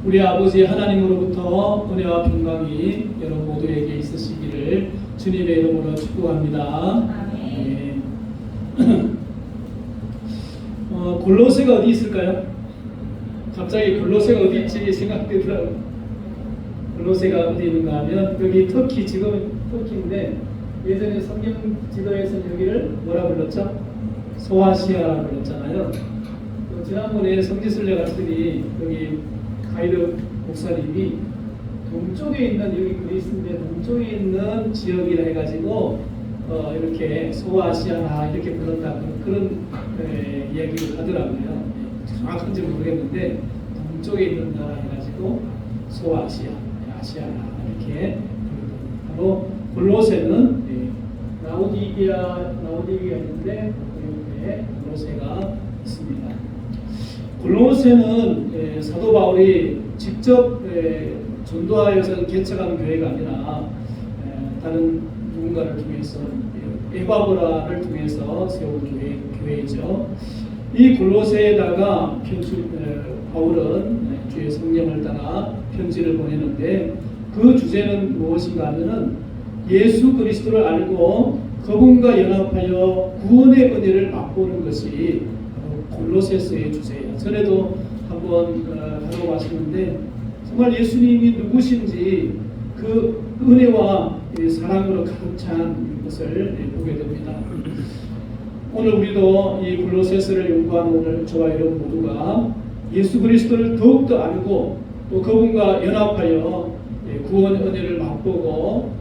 우리 아버지 하나님으로부터 은혜와 평강이 여러분 모두에게 있으시기를 주님의 이름으로 축복합니다. 아멘. 골로새가 어디 있을까요? 갑자기 골로새가 어디 있지 생각되더라고요. 골로새가 어디 있는가 하면 여기 터키, 지금 터키인데 예전에 성경 지도에서는 여기를 뭐라 불렀죠? 소아시아라 불렀잖아요. 지난번에 성지순례 갔더니 여기 가이드 목사님이 동쪽에 있는, 여기 그리스인데 동쪽에 있는 지역이라 해가지고 이렇게 소아시아나 이렇게 불렀다 그런 이야기를 하더라고요. 정확한지 모르겠는데 동쪽에 있는 나라 해가지고 소아시아, 아시아나 이렇게 바로 골로새는 라오디게가 있는데 이렇게 골로새가 있습니다. 골로새는 사도 바울이 직접 전도하여서 개척한 교회가 아니라 다른 누군가를 통해서 에바브라를 통해서 세운 교회이죠. 이 골로새에다가 바울은 주의 성령을 따라 편지를 보내는데 그 주제는 무엇인가 하면은 예수 그리스도를 알고 그분과 연합하여 구원의 은혜를 맛보는 것이 골로새서의 주제예요. 전에도 한번 다뤄봤었는데 정말 예수님이 누구신지 그 은혜와 사랑으로 가득 찬 것을 보게 됩니다. 오늘 우리도 이 골로새서를 연구하는 오늘 저와 여러분 모두가 예수 그리스도를 더욱더 알고 또 그분과 연합하여 구원 은혜를 맛보고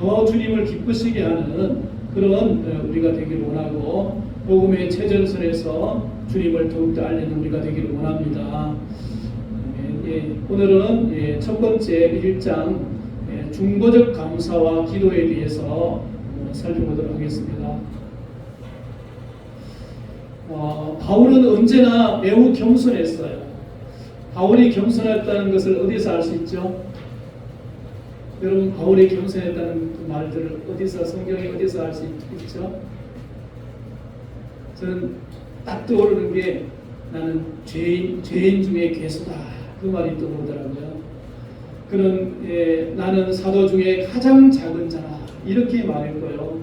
더 주님을 기쁘시게 하는 그런 우리가 되기를 원하고 복음의 최전선에서 주님을 더욱더 알리는 우리가 되기를 원합니다. 오늘은 첫 번째 1장 중보적 감사와 기도에 대해서 살펴보도록 하겠습니다. 바울은 언제나 매우 겸손했어요. 바울이 겸손했다는 것을 어디서 알 수 있죠? 여러분, 바울이 겸손했다는 그 말들을 어디서, 성경에 어디서 알 수 있죠? 저는 딱 떠오르는 게 나는 죄인 중에 괴수다, 그 말이 떠오르더라고요. 그는 나는 사도 중에 가장 작은 자라, 이렇게 말했고요.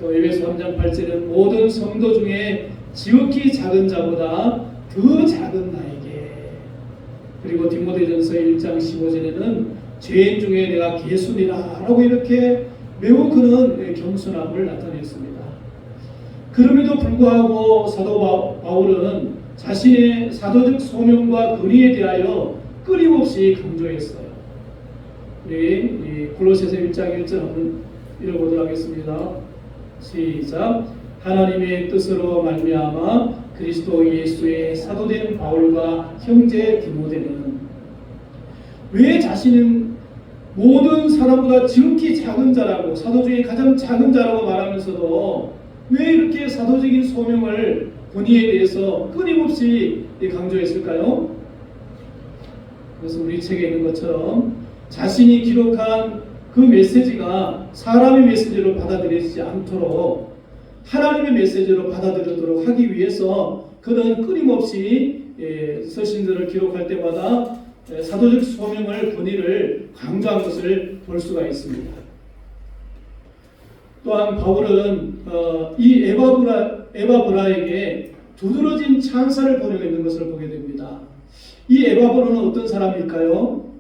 또 에베소 3장 8절은 모든 성도 중에 지극히 작은 자보다 더 작은 나에게, 그리고 디모데전서 1장 15절에는 죄인 중에 내가 괴수니라 라고 이렇게 매우 그는 겸손함을 나타냈습니다. 그럼에도 불구하고 사도 바울은 자신의 사도적 소명과 권위에 대하여 끊임없이 강조했어요. 우리 골로새서 1장 1절 한번 읽어보도록 하겠습니다. 시작. 하나님의 뜻으로 말미암아 그리스도 예수의 사도된 바울과 형제 디모데는 왜 자신은 모든 사람보다 지극히 작은 자라고, 사도 중에 가장 작은 자라고 말하면서도 왜 이렇게 사도적인 소명을, 권위에 대해서 끊임없이 강조했을까요? 그래서 우리 책에 있는 것처럼 자신이 기록한 그 메시지가 사람의 메시지로 받아들여지지 않도록 하나님의 메시지로 받아들이도록 하기 위해서 그는 끊임없이 서신들을 기록할 때마다 사도적 소명을, 권위를 강조한 것을 볼 수가 있습니다. 또한 바울은 이 에바브라에게 두드러진 찬사를 보내고 있는 것을 보게 됩니다. 이 에바브라는 어떤 사람일까요?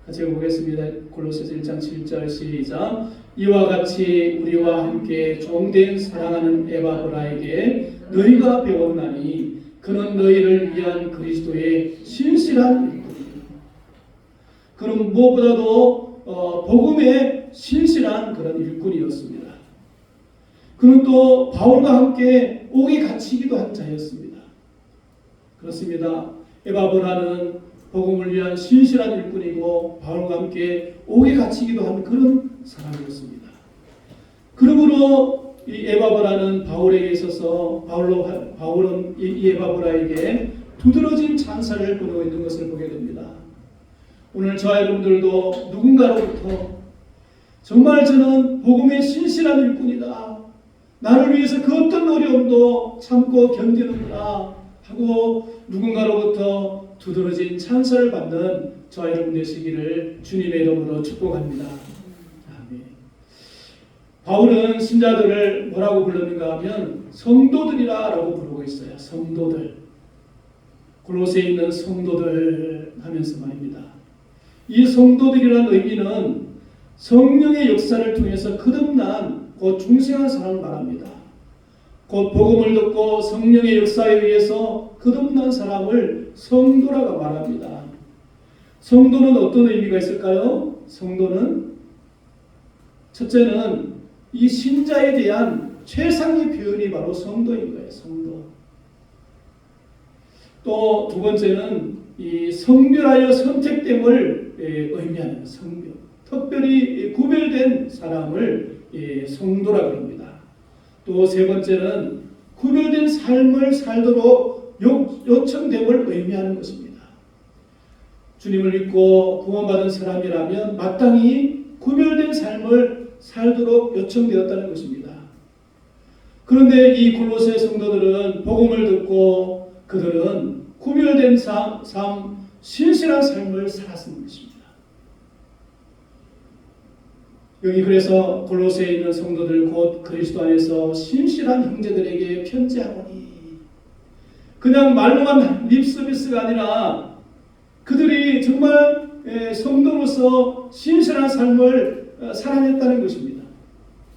같이 보겠습니다. 골로새서 1장 7절 시작. 이와 같이 우리와 함께 종된 사랑하는 에바브라에게 너희가 배웠나니 그는 너희를 위한 그리스도의 신실한 일꾼이다. 그는 무엇보다도 복음의 신실한 그런 일꾼이었습니다. 그는 또 바울과 함께 옥에 갇히기도 한 자였습니다. 그렇습니다. 에바브라는 복음을 위한 신실한 일꾼이고 바울과 함께 옥에 갇히기도 한 그런 사람이었습니다. 그러므로 이 에바브라는 바울에게 있어서 바울은 이 에바브라에게 두드러진 찬사를 보내고 있는 것을 보게 됩니다. 오늘 저와 여러분들도 누군가로부터 정말 저는 복음의 신실한 일꾼이다, 나를 위해서 그 어떤 어려움도 참고 견디는구나 하고 누군가로부터 두드러진 찬사를 받는 저와 여러분 되시기를 주님의 이름으로 축복합니다. 아멘. 바울은 신자들을 뭐라고 불렀는가 하면 성도들이라고 부르고 있어요. 성도들. 골로새에 있는 성도들 하면서 말입니다. 이 성도들이라는 의미는 성령의 역사를 통해서 거듭난 곧 중생한 사람을 말합니다. 곧 복음을 듣고 성령의 역사에 의해서 거듭난 사람을 성도라고 말합니다. 성도는 어떤 의미가 있을까요? 성도는 첫째는 이 신자에 대한 최상의 표현이 바로 성도인 거예요. 성도. 또 두 번째는 이 성별하여 선택됨을 의미하는 성별. 특별히 구별된 사람을 성도라고 합니다. 또 세 번째는 구별된 삶을 살도록 요청됨을 의미하는 것입니다. 주님을 믿고 구원받은 사람이라면 마땅히 구별된 삶을 살도록 요청되었다는 것입니다. 그런데 이 골로새 성도들은 복음을 듣고 그들은 구별된 삶, 신실한 삶을 살았던 것입니다. 여기 그래서 골로새에 있는 성도들 곧 그리스도 안에서 신실한 형제들에게 편지하오니 그냥 말로만 립서비스가 아니라 그들이 정말 성도로서 신실한 삶을 살아냈다는 것입니다.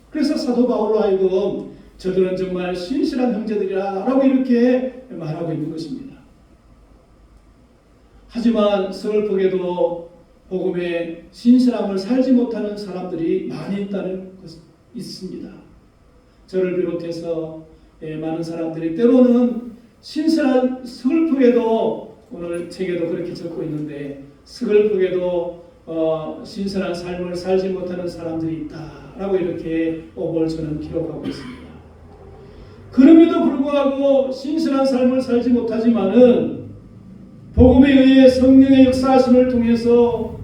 그래서 사도 바울로 하여금 저들은 정말 신실한 형제들이라고 이렇게 말하고 있는 것입니다. 하지만 서글프게도 복음의 신실함을 살지 못하는 사람들이 많이 있다는 것이 있습니다. 저를 비롯해서 많은 사람들이 때로는 신실한, 서글프게도 오늘 책에도 그렇게 적고 있는데 서글프게도 신실한 삶을 살지 못하는 사람들이 있다라고 이렇게 오늘 저는 기록하고 있습니다. 그럼에도 불구하고 신실한 삶을 살지 못하지만은 복음에 의해 성령의 역사하심을 통해서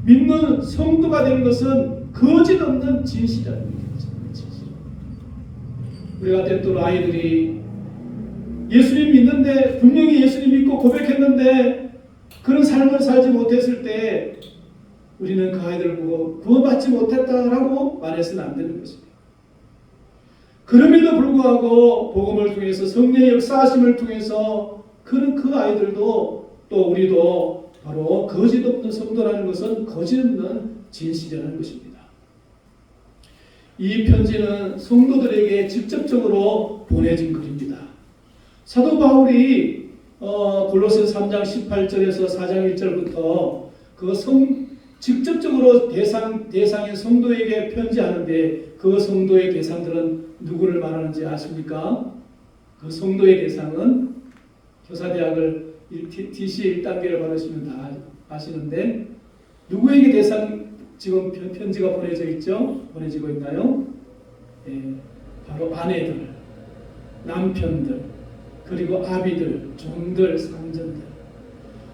믿는 성도가 된 것은 거짓 없는 진실이라는 것입니다. 우리가 때때로 아이들이 예수님 믿는데 분명히 예수님 믿고 고백했는데 그런 삶을 살지 못했을 때 우리는 그 아이들을 보고 구원받지 못했다라고 말해서는 안 되는 것입니다. 그럼에도 불구하고 복음을 통해서 성령의 역사하심을 통해서 그 아이들도 또 우리도 바로 거짓 없는 성도라는 것은 거짓 없는 진실이라는 것입니다. 이 편지는 성도들에게 직접적으로 보내진 글입니다. 사도 바울이 골로새 3장 18절에서 4장 1절부터 직접적으로 대상인 성도에게 편지하는데 그 성도의 대상들은 누구를 말하는지 아십니까? 그 성도의 대상은 교사대학을 DC 1단계를 받으시면 다 아시는데 누구에게 지금 편지가 보내져 있죠? 보내지고 있나요? 바로 아내들, 남편들, 그리고 아비들, 종들, 상전들.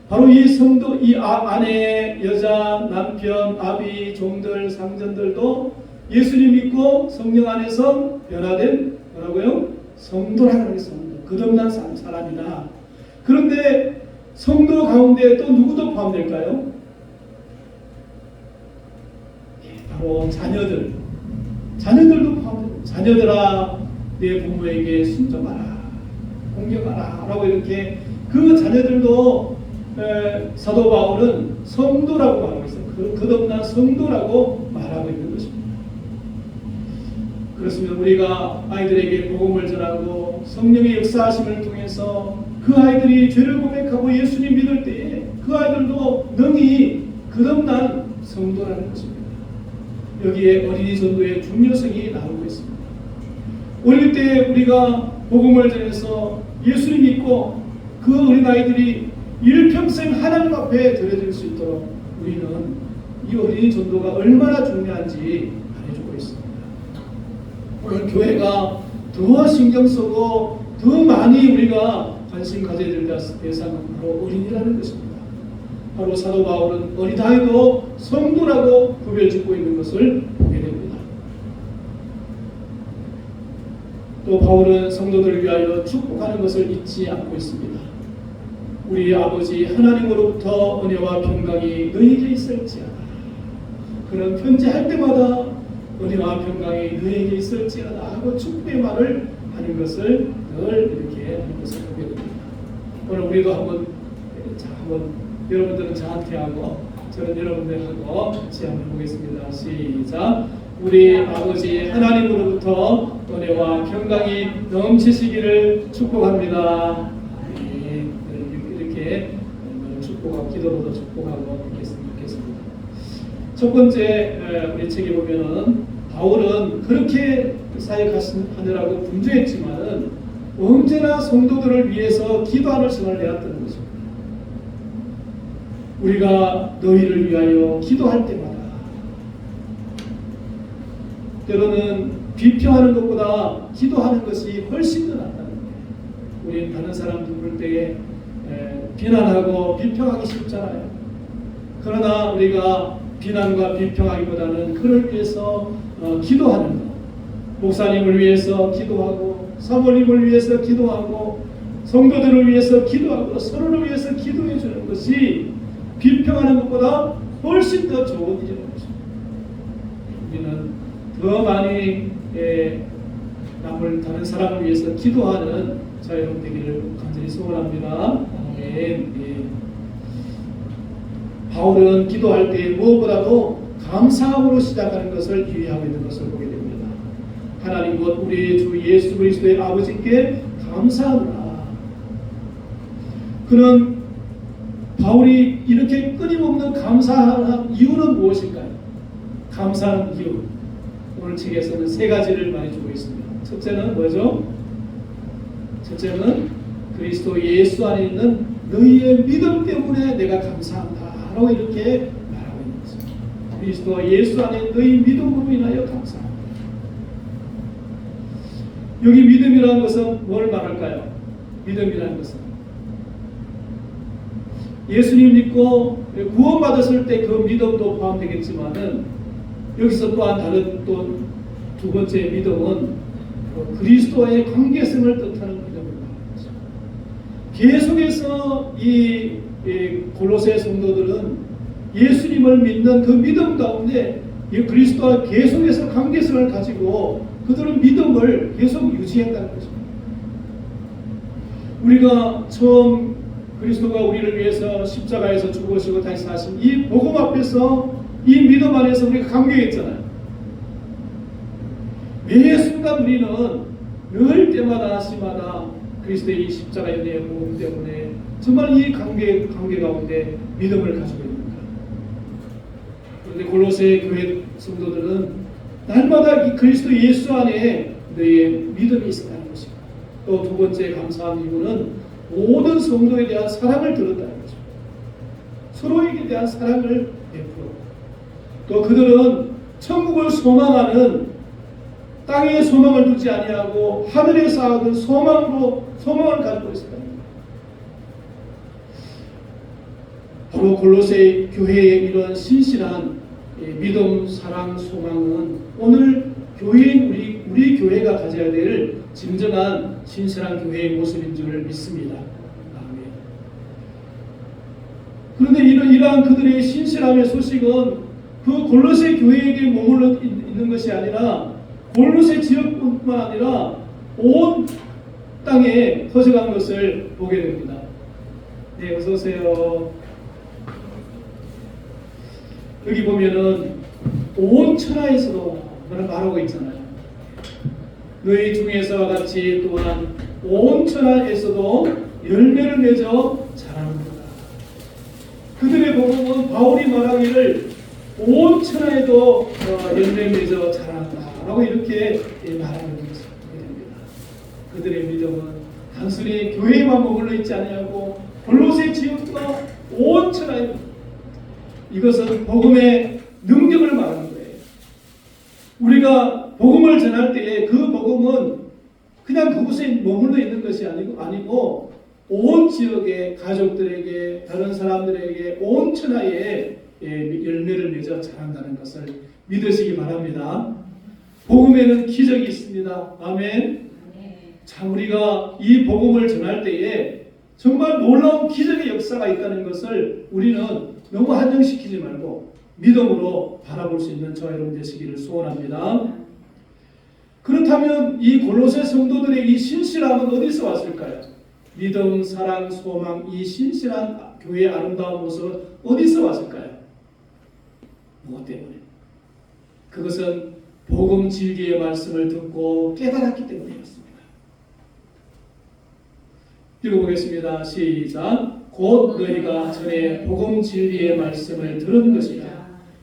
바로 이 성도, 아내, 여자, 남편, 아비, 종들, 상전들도 예수님 믿고 성령 안에서 변화된 뭐라고요? 성도라는 게 성도. 거듭난 사람이다. 그런데 성도 가운데 또 누구도 포함될까요? 바로 자녀들. 자녀들도 포함됩니다. 자녀들아, 내 부모에게 순종하라, 공경하라 라고 이렇게 그 자녀들도 사도 바울은 성도라고 말하고 있어요. 거듭난 성도라고 말하고 있는 것입니다. 그렇습니다. 우리가 아이들에게 복음을 전하고 성령의 역사하심을 통해서 그 아이들이 죄를 고백하고 예수님 믿을 때에 그 아이들도 능히 거듭난 성도라는 것입니다. 여기에 어린이 전도의 중요성이 나오고 있습니다. 어릴 때 우리가 복음을 전해서 예수님 믿고 그 어린아이들이 일평생 하나님 앞에 드려질 수 있도록 우리는 이 어린이 전도가 얼마나 중요한지 말해주고 있습니다. 오늘 교회가 더 신경 쓰고 더 많이 우리가 관심 가져야 될 대상은 바로 어린이라는 것입니다. 바로 사도 바울은 어린아이도 성도라고 구별짓고 있는 것을 보게 됩니다. 또 바울은 성도들을 위하여 축복하는 것을 잊지 않고 있습니다. 우리 아버지 하나님으로부터 은혜와 평강이 너희에게 있을지어다. 그런 편지할 때마다 은혜와 평강이 너희에게 있을지어다 하고 축복의 말을 하는 것을 늘 이렇게 하는 것을 보게 됩니다. 오늘 우리도 한번 여러분들은 저한테 하고 저는 여러분들하고 같이 한번 보겠습니다. 시작. 우리 아버지 하나님으로부터 은혜와 평강이 넘치시기를 축복합니다. 네, 이렇게 축복하고 기도로도 축복하고 있겠습니다. 첫 번째 우리 책에 보면은 바울은 그렇게 사역하느라고 분주했지만은 언제나 성도들을 위해서 기도하는 시간을 내었다는 것입니다. 우리가 너희를 위하여 기도할 때마다 때로는 비평하는 것보다 기도하는 것이 훨씬 더 낫다는 거예요. 우리는 다른 사람 볼 때에 비난하고 비평하기 쉽잖아요. 그러나 우리가 비난과 비평하기보다는 그를 위해서 기도하는 것, 목사님을 위해서 기도하고 사모님을 위해서 기도하고 성도들을 위해서 기도하고 서로를 위해서 기도해 주는 것이 비평하는 것보다 훨씬 더 좋은 일이라는 것입니다. 우리는 더 많이 다른 사람을 위해서 기도하는 자유롭 되기를 간절히 소원합니다. 아멘. 바울은 기도할 때 무엇보다도 감사함으로 시작하는 것을 유의하고 있는 것을 보게 됩니다. 하나님 곧 우리 주 예수 그리스도의 아버지께 감사하노라. 그는 바울이 이렇게 끊임없는 감사하는 이유는 무엇일까요? 감사하는 이유. 오늘 책에서는 세 가지를 많이 주고 있습니다. 첫째는 뭐죠? 첫째는 그리스도 예수 안에 있는 너희의 믿음 때문에 내가 감사한다 라고 이렇게 말하고 있는 것입니다. 그리스도 예수 안에 너희 믿음으로 인하여 감사합니다. 여기 믿음이라는 것은 뭘 말할까요? 믿음이라는 것은 예수님 믿고 구원받았을 때 그 믿음도 포함되겠지만은 여기서 또한 다른 또 두 번째 믿음은 그리스도와의 관계성을 뜻하는 믿음입니다. 계속해서 이 골로새 성도들은 예수님을 믿는 그 믿음 가운데 이 그리스도와 계속해서 관계성을 가지고 그들은 믿음을 계속 유지했다는 것입니다. 우리가 처음 그리스도가 우리를 위해서 십자가에서 죽으시고 다시 사신 이 복음 앞에서 이 믿음 안에서 우리가 감격했잖아요. 매 순간 우리는 늘 때마다 시마다 그리스도의 이 십자가 은혜의 복음 때문에 정말 이 관계 가운데 믿음을 가지고 있는 거예요. 그런데 골로새 교회 성도들은 날마다 이 그리스도 예수 안에 너의 믿음이 있었다는 것입니다. 또 두 번째 감사한 이유는 모든 성도에 대한 사랑을 들었다는 거죠. 서로에게 대한 사랑을 베풀어. 또 그들은 천국을 소망하는 땅에 소망을 두지 아니하고 하늘에 쌓아둔 소망을 가지고 있었다는 거예요. 바로 골로새 교회의 이런 신실한 믿음, 사랑, 소망은 오늘 교회인 우리 교회가 가져야 될 진정한 신실한 교회의 모습인 줄 믿습니다. 아멘. 그런데 이러한 그들의 신실함의 소식은 그 골로새 교회에게 머물러 있는 것이 아니라 골로새 지역뿐만 아니라 온 땅에 퍼져간 것을 보게 됩니다. 네, 어서 오세요. 여기 보면은 온 천하에서도 말하고 있잖아요. 너희 중에서와 같이 또한 온 천하에서도 열매를 맺어 자라는구나. 그들의 복음은 바울이 말하기를 온 천하에도 열매 맺어 자란다 라고 이렇게 말하는 것을 보게 됩니다. 그들의 믿음은 단순히 교회에만 머물러 있지 아니하고 골로새 지역과 온 천하에, 이것은 복음의 능력을 말하는 거예요. 우리가 복음을 전할 때에 그 복음은 그냥 그곳에 머물러 있는 것이 아니고 온 지역의 가족들에게, 다른 사람들에게, 온 천하에 열매를 맺어 자란다는 것을 믿으시기 바랍니다. 복음에는 기적이 있습니다. 아멘. 참 우리가 이 복음을 전할 때에 정말 놀라운 기적의 역사가 있다는 것을 우리는 너무 한정시키지 말고 믿음으로 바라볼 수 있는 저와 여러분 되시기를 소원합니다. 그렇다면 이 골로새 성도들의 이 신실함은 어디서 왔을까요? 믿음, 사랑, 소망, 이 신실한 교회의 아름다운 모습은 어디서 왔을까요? 무엇 때문에? 그것은 복음 진리의 말씀을 듣고 깨달았기 때문이었습니다. 읽어보겠습니다. 시작. 곧 너희가 전에 복음 진리의 말씀을 들은 것이라.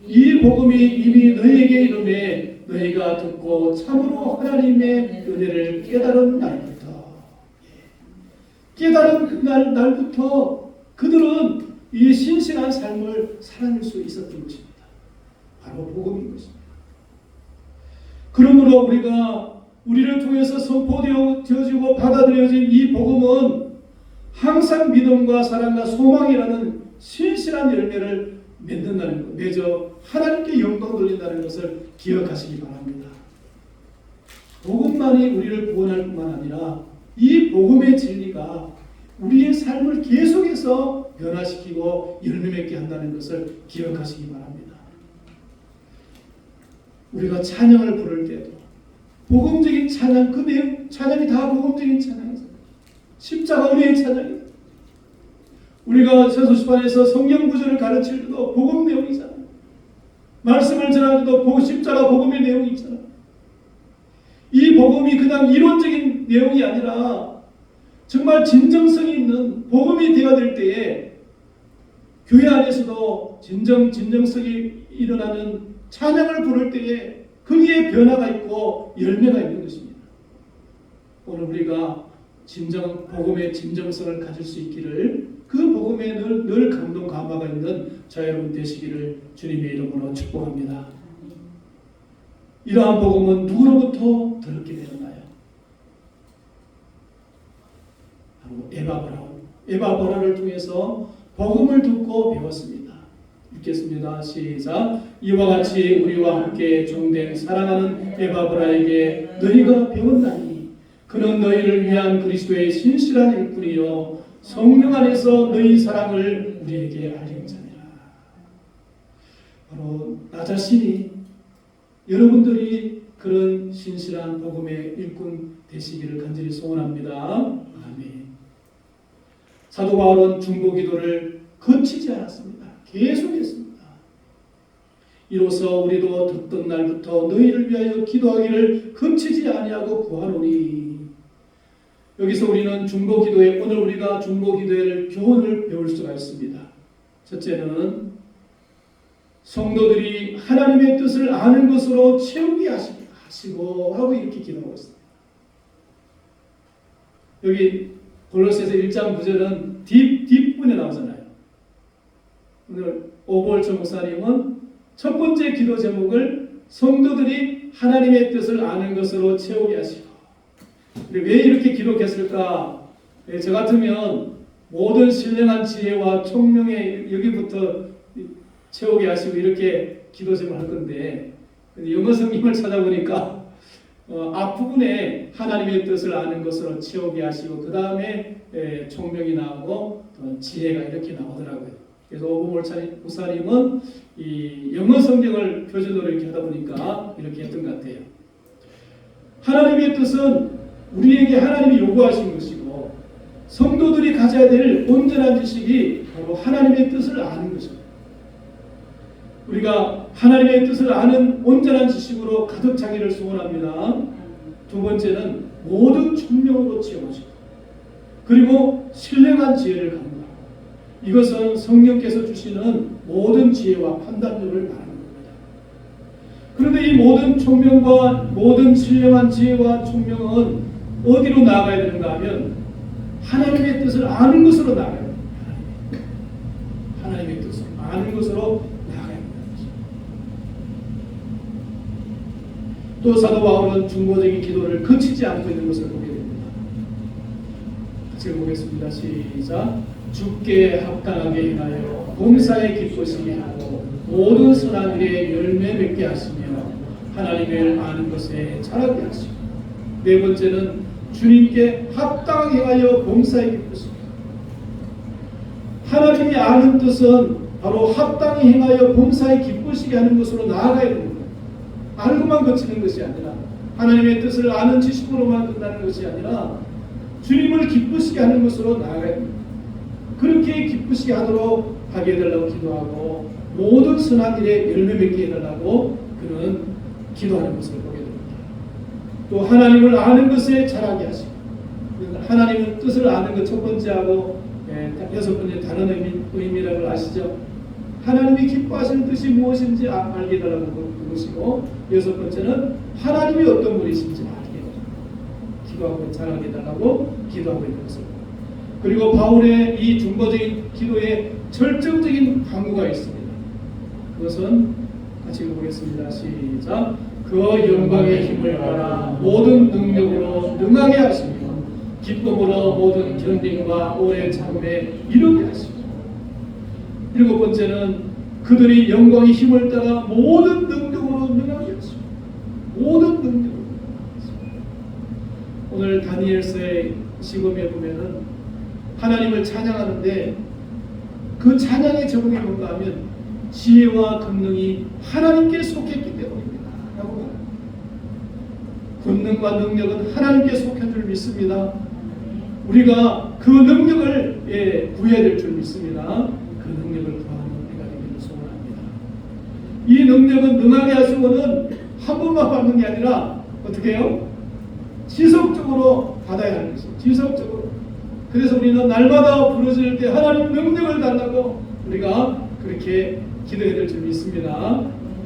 이 복음이 이미 너희에게 이르매 너희가 듣고 참으로 하나님의 은혜를 깨달은 날부터 그들은 이 신실한 삶을 살아낼 수 있었던 것입니다. 바로 복음인 것입니다. 그러므로 우리를 통해서 선포되어지고 받아들여진 이 복음은 항상 믿음과 사랑과 소망이라는 신실한 열매를 맺는다는 것, 맺어 하나님께 영광 돌린다는 것을 기억하시기 바랍니다. 복음만이 우리를 구원할 뿐만 아니라 이 복음의 진리가 우리의 삶을 계속해서 변화시키고 열매 맺게 한다는 것을 기억하시기 바랍니다. 우리가 찬양을 부를 때도 복음적인 찬양, 그 내용, 찬양이 다 복음적인 찬양이죠. 십자가 은혜의 찬양이다. 우리가 서소시반에서 성경 구절을 가르칠 때도 복음 내용이잖아요. 말씀을 전할 때도 십자가 복음의 내용이 있잖아요. 이 복음이 그냥 이론적인 내용이 아니라 정말 진정성이 있는 복음이 되어야 될 때에 교회 안에서도 진정성이 일어나는 찬양을 부를 때에 거기에 변화가 있고 열매가 있는 것입니다. 오늘 우리가 진정 복음의 진정성을 가질 수 있기를, 그 복음에 늘 감동 감화가 있는 저 여러분 되시기를 주님의 이름으로 축복합니다. 이러한 복음은 누구로부터 들었게 되었나요? 바로 에바브라를 통해서 복음을 듣고 배웠습니다. 읽겠습니다. 시작. 이와 같이 우리와 함께 종된 사랑하는 에바브라에게 너희가 배웠나니 그는 너희를 위한 그리스도의 신실한 일꾼이요 성령 안에서 너희 사랑을 우리에게 알린 자니라. 바로 나 자신이, 여러분들이 그런 신실한 복음의 일꾼 되시기를 간절히 소원합니다. 아멘. 사도 바울은 중보 기도를 거치지 않았습니다. 계속했습니다. 이로써 우리도 듣던 날부터 너희를 위하여 기도하기를 거치지 아니하고 구하노니. 여기서 우리는 중보 기도에, 오늘 우리가 중보 기도의 교훈을 배울 수가 있습니다. 첫째는 성도들이 하나님의 뜻을 아는 것으로 채우게 하시고 하고 이렇게 기도하고 있습니다. 여기 골로새서 1장 9절은 뒷부분에 나오잖아요. 오늘 오볼철 목사님은 첫 번째 기도 제목을 성도들이 하나님의 뜻을 아는 것으로 채우게 하시고. 왜 이렇게 기록했을까? 저 같으면 모든 신령한 지혜와 총명에 여기부터 채우게 하시고 이렇게 기도 제목을 할 건데, 영어 성경을 찾아보니까 앞부분에 하나님의 뜻을 아는 것으로 채우게 하시고 그 다음에 총명이 나오고 지혜가 이렇게 나오더라고요. 그래서 오보몰 목사님은 이 영어 성경을 표준어로 이렇게 하다 보니까 이렇게 했던 것 같아요. 하나님의 뜻은 우리에게 하나님이 요구하신 것이고 성도들이 가져야 될 온전한 지식이 바로 하나님의 뜻을 아는 것입니다. 우리가 하나님의 뜻을 아는 온전한 지식으로 가득 차기를 소원합니다. 두 번째는 모든 총명으로 채워지고 그리고 신령한 지혜를 갖는다. 이것은 성령께서 주시는 모든 지혜와 판단력을 말하는 겁니다. 그런데 이 모든 총명과 모든 신령한 지혜와 총명은 어디로 나아가야 되는가 하면 하나님의 뜻을 아는 것으로 나아가야 됩니다. 하나님의 뜻을 아는 것으로 나아가야 됩니다. 또 사도 바울은 중보적인 기도를 거치지 않고 있는 것을 보게 됩니다. 같이 보겠습니다. 시작. 주께 합당하게 행하여 봉사에 기쁘시게 하고 모든 선한 일에 열매 맺게 하시며 하나님을 아는 것에 자라게 하시고. 네 번째는 주님께 합당하게 행하여 봉사에 기쁘시고 하나님이 아는 뜻은 바로 합당히 행하여 범사에 기쁘시게 하는 것으로 나아가야 됩니다. 알고만 그치는 것이 아니라 하나님의 뜻을 아는 지식으로만 끝나는 것이 아니라 주님을 기쁘시게 하는 것으로 나아가야 됩니다. 그렇게 기쁘시게 하도록 하게 해달라고 기도하고 모든 선한 일에 열매 맺게 해달라고 그는 기도하는 것을 보게 됩니다. 또 하나님을 아는 것에 잘하게 하시고 하나님의 뜻을 아는 것 첫 번째하고 여섯 번째 다른 의미라는 걸 아시죠? 하나님이 기뻐하시는 뜻이 무엇인지 알게 해달라고 그것이고 여섯 번째는 하나님이 어떤 분이신지 알게 해달라고 기도하고 잘하게 해달라고 기도하고 있는 것을. 그리고 바울의 이 중보적인 기도에 절정적인 강구가 있습니다. 그것은 같이 읽어보겠습니다. 시작. 그 영광의 힘을 받아 모든 능력으로 능하게 하시며 기쁨으로 모든 견딤과 오래 참음에 이르게 하시고 일곱 번째는 그들이 영광의 힘을 따라 모든 능력으로 능하게 하시고 모든 능력으로 오늘 다니엘서의 시험에 보면은 하나님을 찬양하는데 그 찬양의 제목이 뭔가 하면 지혜와 권능이 하나님께 속했기 때문입니다. 라고 권능과 능력은 하나님께 속한 줄 믿습니다. 우리가 그 능력을 구해야 될 줄 믿습니다. 그 능력을 구하는 우리가 되기를 소원합니다. 이 능력은 능하게 하시고는 한 번만 받는 게 아니라 어떻게 해요? 지속적으로 받아야 하는 것이죠. 지속적으로. 그래서 우리는 날마다 부르짖을 때 하나님 능력을 달라고 우리가 그렇게 기도해야 될 줄 믿습니다.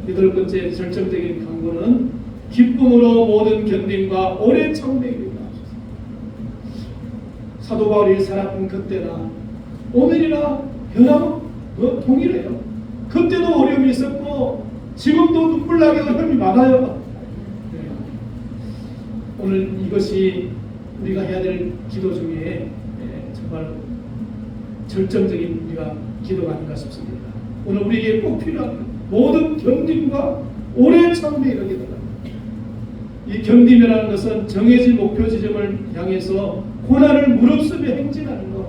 여덟 번째 절정적인 강구는 기쁨으로 모든 견딤과 오래 참음에 이르게 하소서. 사도 바울이 살았던 그때나 오늘이나 변함은 동일해요. 그때도 어려움이 있었고 지금도 눈물나게 어려움이 많아요. 오늘 이것이 우리가 해야 될 기도 중에 정말 절정적인 우리가 기도가 아닌가 싶습니다. 오늘 우리에게 꼭 필요한 모든 견딤과 오래 참음에 이르게 되라. 이 견딤이라는 것은 정해진 목표 지점을 향해서 고난을 무릅쓰며 행진하는 것,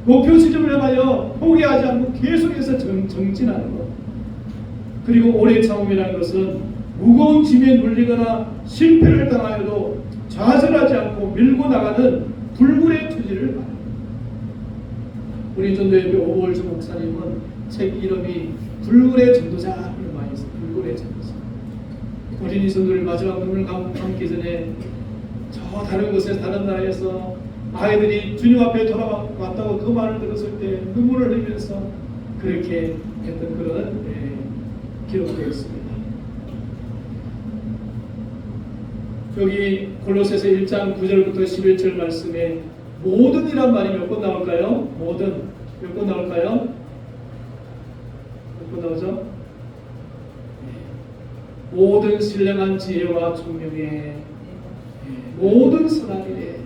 목표 지점을 향하여 포기하지 않고 계속해서 정진하는 것. 그리고 오래 참음이라는 것은 무거운 짐에 눌리거나 실패를 당하여도 좌절하지 않고 밀고 나가는 불굴의 투지를 말합니다. 우리 전도예배 오월주 목사님은 책 이름이 불굴의 전도자 이런 많이 있어요. 불굴의 전도자. 어린이 전도를 마지막 눈을 감기 전에 저 다른 곳에서 다른 나라에서 아이들이 주님 앞에 돌아왔다고 그 말을 들었을 때 눈물을 흘리면서 그렇게 했던 그런 기록되어 있습니다. 여기 골로새서 1장 9절부터 11절 말씀에 모든이란 말이 몇 번 나올까요? 모든 몇 번 나올까요? 몇 번 나오죠? 모든 신령한 지혜와 총명에 모든 선한 일에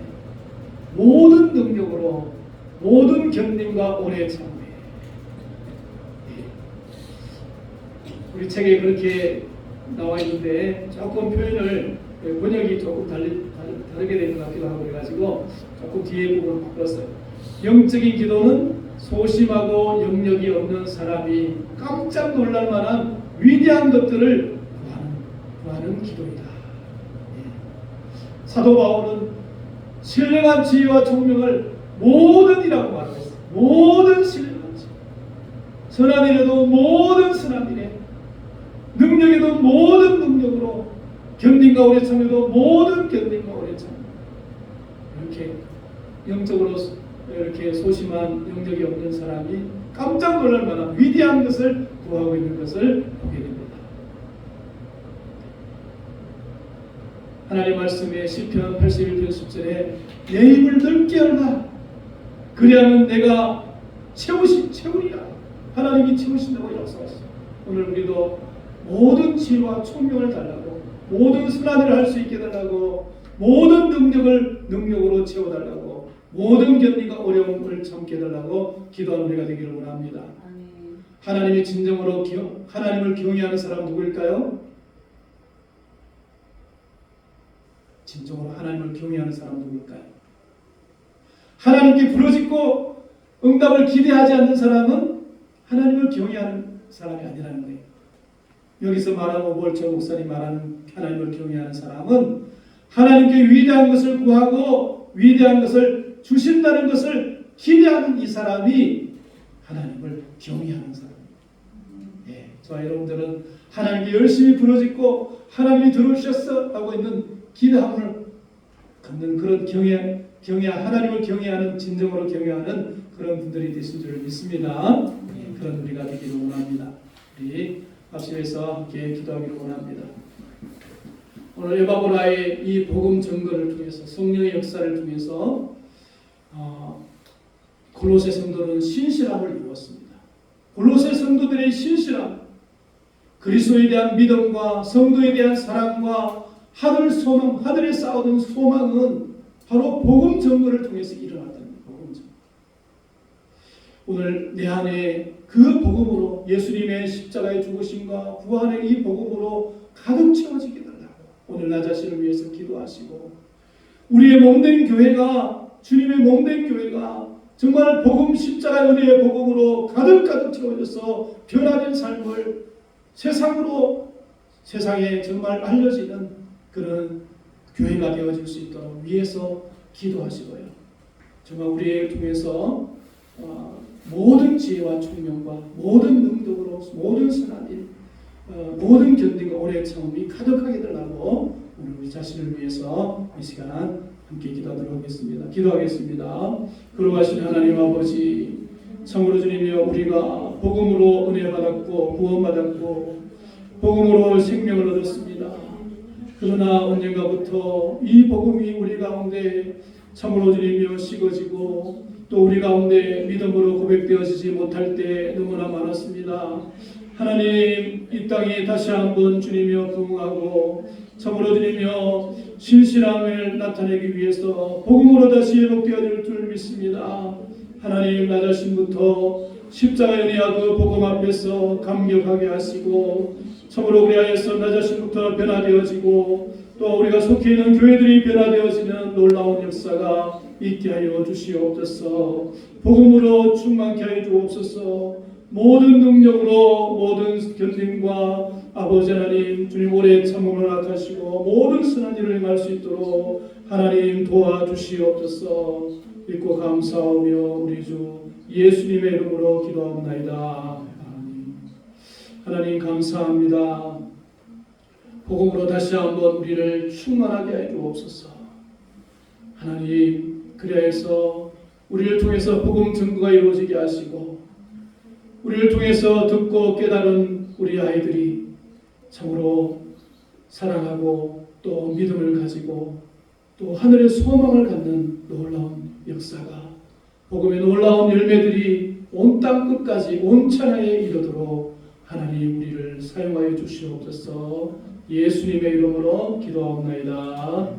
모든 능력으로 모든 견딤과 오래 참음에. 우리 책에 그렇게 나와 있는데 조금 표현을 번역이 조금 다르게 되는 것 같기도 하고 그래가지고 조금 뒤에 부분을 바꿨어요. 영적인 기도는 소심하고 영역이 없는 사람이 깜짝 놀랄 만한 위대한 것들을 구하는 기도이다. 사도 바울은 신령한 지혜와 총명을 모든이라고 말하고 있어요. 모든 신령한 지혜, 선한 일에도 모든 선한 일에, 능력에도 모든 능력으로, 견딘과 오래 참에도 모든 견딘과 오래 참. 이렇게 영적으로 이렇게 소심한 영역이 없는 사람이 깜짝 놀랄 만한 위대한 것을 구하고 있는 것을 보게 됩니다. 하나님 말씀에 시편 81편 10절에 내 입을 넓게 열라 그리하면 내가 채우리라. 하나님이 채우신다고 약속하셨어요. 오늘 우리도 모든 지혜와 총명을 달라고, 모든 선한 일을 할 수 있게 달라고, 모든 능력으로 채워달라고, 모든 견디가 어려움을 참게 달라고 기도하는 우리가 되기를 원합니다. 하나님이 진정으로 하나님을 경외하는 사람 누구일까요? 진정으로 하나님을 경외하는 사람 누구일까요? 하나님께 부르짖고 응답을 기대하지 않는 사람은 하나님을 경외하는 사람이 아니라는 거예요. 여기서 말하고 오벌철 목사님 말하는 하나님을 경외하는 사람은 하나님께 위대한 것을 구하고 위대한 것을 주신다는 것을 기대하는 이 사람이 하나님을 경외하는 사람입니다. 예, 저와 여러분들은 하나님께 열심히 부르짖고 하나님이 들어주셨어 하고 있는 기대함을 갖는 그런 하나님을 경외하는, 진정으로 경외하는 그런 분들이 되신 줄 믿습니다. 예, 그런 우리가 되기를 원합니다. 우리 합심해서 함께 기도하기를 원합니다. 오늘 에바보라의 이 복음 증거를 통해서, 성령의 역사를 통해서 골로새 성도는 신실함을 이루었습니다. 골로새 성도들의 신실함, 그리스도에 대한 믿음과 성도에 대한 사랑과 하늘에 쌓아둔 소망은 바로 복음 증거를 통해서 일어났던 복음 증거. 오늘 내 안에 그 복음으로, 예수님의 십자가의 죽으심과 부활의 이 복음으로 가득 채워지게 달라고 오늘 나 자신을 위해서 기도하시고, 우리의 몸된 교회가, 주님의 몸된 교회가 정말 복음, 십자가의 은혜의 복음으로 가득 채워져서 변화된 삶을 세상에 정말 알려지는 그런 교회가 되어질 수 있도록 위해서 기도하시고요. 정말 우리를 통해서 모든 지혜와 총명과 모든 능력으로 모든 선한 일, 모든 견딘과 오래 참음이 가득하게 달라고 오늘 우리 자신을 위해서 이 시간 함께 기도하도록 하겠습니다. 기도하겠습니다. 거룩하신 하나님 아버지, 참으로 주님이여, 우리가 복음으로 은혜 받았고 구원받았고 복음으로 생명을 얻었습니다. 그러나 언젠가부터 이 복음이 우리 가운데 참으로 주님이여 식어지고 또 우리 가운데 믿음으로 고백되어지지 못할 때 너무나 많았습니다. 하나님, 이 땅에 다시 한번 주님이여 부흥하고 참으로 주님이여 신실함을 나타내기 위해서 복음으로 다시 회복되어질 줄 믿습니다. 하나님, 나 자신부터 십자가의 은혜와 그 복음 앞에서 감격하게 하시고 참으로 우리하여서 나 자신부터 변화되어지고 또 우리가 속해 있는 교회들이 변화되어지는 놀라운 역사가 있게 하여 주시옵소서. 복음으로 충만케 하여 주옵소서. 모든 능력으로 모든 견딤과 아버지 하나님, 주님 오래 참음을 허락하시고 모든 선한 일을 행할 수 있도록 하나님 도와주시옵소서. 믿고 감사하며 우리 주 예수님의 이름으로 기도합니다. 하나님 감사합니다. 복음으로 다시 한번 우리를 충만하게 해 주옵소서. 하나님, 그래서 우리를 통해서 복음 증거가 이루어지게 하시고 우리를 통해서 듣고 깨달은 우리 아이들이 참으로 사랑하고 또 믿음을 가지고 또 하늘의 소망을 갖는 놀라운 역사가, 복음의 놀라운 열매들이 온 땅 끝까지 온 천하에 이르도록 하나님 우리를 사용하여 주시옵소서. 예수님의 이름으로 기도하옵나이다.